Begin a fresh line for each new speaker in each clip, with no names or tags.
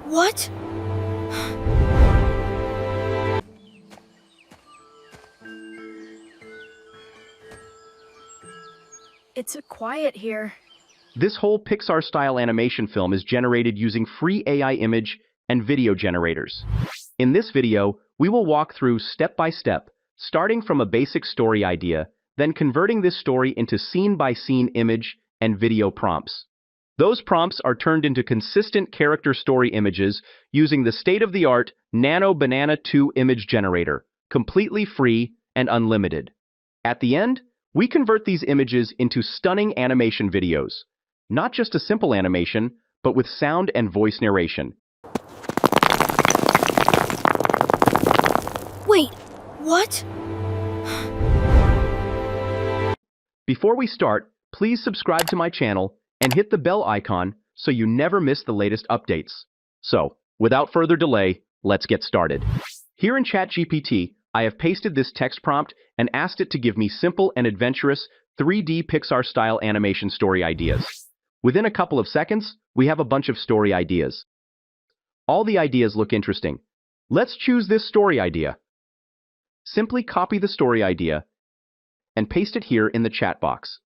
What? It's so quiet here.
This whole Pixar-style animation film is generated using free AI image and video generators. In this video, we will walk through step by step, starting from a basic story idea, then converting this story into scene-by-scene image and video prompts. Those prompts are turned into consistent character story images using the state-of-the-art Nano Banana 2 image generator, completely free and unlimited. At the end, we convert these images into stunning animation videos. Not just a simple animation, but with sound and voice narration.
Wait, what?
Before we start, please subscribe to my channel and hit the bell icon so you never miss the latest updates. So, without further delay, let's get started. Here in ChatGPT, I have pasted this text prompt and asked it to give me simple and adventurous 3D Pixar-style animation story ideas. Within a couple of seconds, we have a bunch of story ideas. All the ideas look interesting. Let's choose this story idea. Simply copy the story idea and paste it here in the chat box.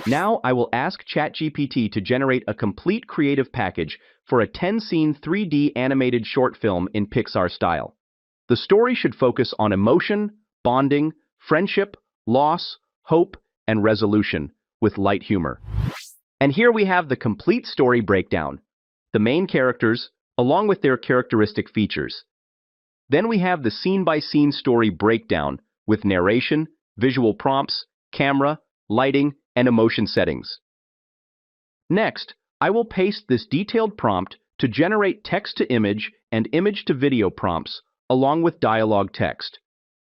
Now I will ask ChatGPT to generate a complete creative package for a 10-scene 3D animated short film in Pixar style. The story should focus on emotion, bonding, friendship, loss, hope, and resolution, with light humor. And here we have the complete story breakdown, the main characters, along with their characteristic features. Then we have the scene-by-scene story breakdown with narration, visual prompts, camera, lighting, and emotion settings. Next, I will paste this detailed prompt to generate text-to-image and image-to-video prompts, along with dialogue text.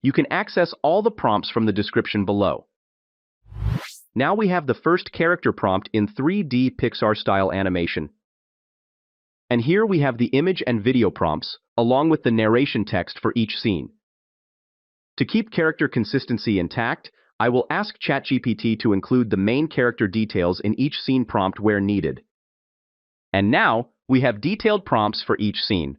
You can access all the prompts from the description below. Now we have the first character prompt in 3D Pixar-style animation. And here we have the image and video prompts, along with the narration text for each scene. To keep character consistency intact, I will ask ChatGPT to include the main character details in each scene prompt where needed. And now, we have detailed prompts for each scene.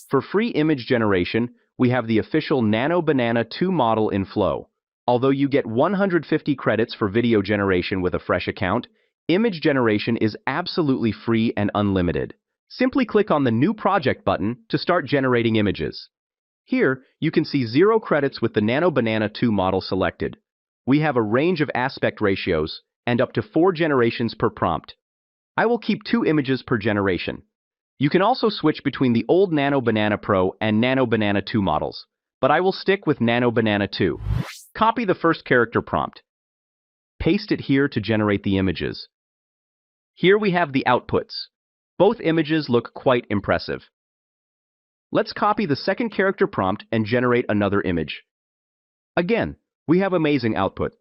For free image generation, we have the official Nano Banana 2 model in Flow. Although you get 150 credits for video generation with a fresh account, image generation is absolutely free and unlimited. Simply click on the New Project button to start generating images. Here, you can see 0 credits with the Nano Banana 2 model selected. We have a range of aspect ratios and up to 4 generations per prompt. I will keep 2 images per generation. You can also switch between the old Nano Banana Pro and Nano Banana 2 models, but I will stick with Nano Banana 2. Copy the first character prompt. Paste it here to generate the images. Here we have the outputs. Both images look quite impressive. Let's copy the second character prompt and generate another image. Again, we have amazing output.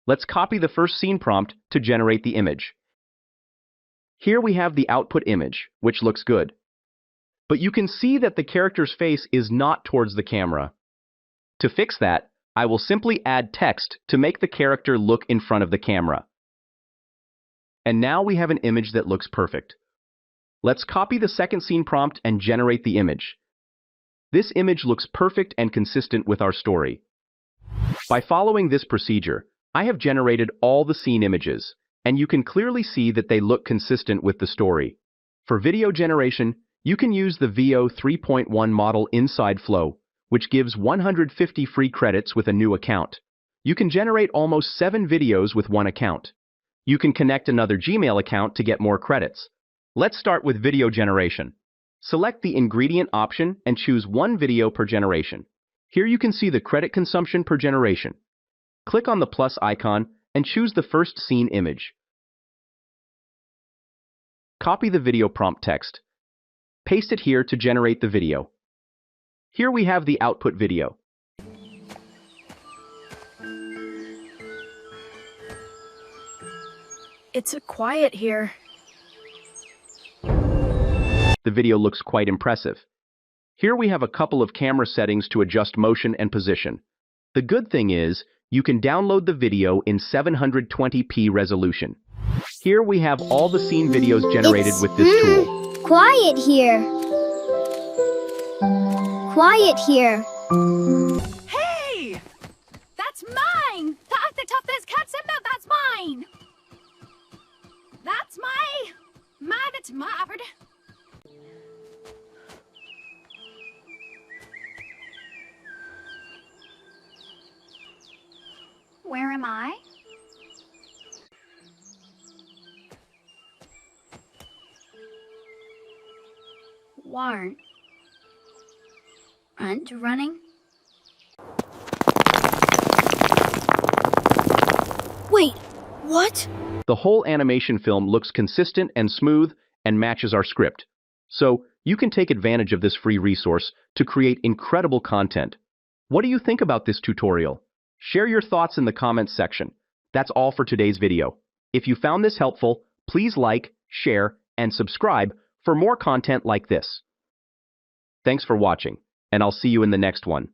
Let's copy the first scene prompt to generate the image. Here we have the output image, which looks good. But you can see that the character's face is not towards the camera. To fix that, I will simply add text to make the character look in front of the camera. And now we have an image that looks perfect. Let's copy the second scene prompt and generate the image. This image looks perfect and consistent with our story. By following this procedure, I have generated all the scene images, and you can clearly see that they look consistent with the story. For video generation, you can use the Veo 3.1 model inside Flow, which gives 150 free credits with a new account. You can generate almost 7 videos with one account. You can connect another Gmail account to get more credits. Let's start with video generation. Select the ingredient option and choose 1 video per generation. Here you can see the credit consumption per generation. Click on the plus icon and choose the first scene image. Copy the video prompt text. Paste it here to generate the video. Here we have the output video.
It's so quiet here.
The video looks quite impressive. Here we have a couple of camera settings to adjust motion and position. The good thing is, you can download the video in 720p resolution. Here we have all the scene videos generated with this tool.
Quiet here. Quiet here.
Hey! That's mine! The toughest cat Simba, that's mine! That's that's my effort. Where am I? Warren. Aren't you running? Wait, what?
The whole animation film looks consistent and smooth and matches our script. So you can take advantage of this free resource to create incredible content. What do you think about this tutorial? Share your thoughts in the comments section. That's all for today's video. If you found this helpful, please like, share, and subscribe for more content like this. Thanks for watching, and I'll see you in the next one.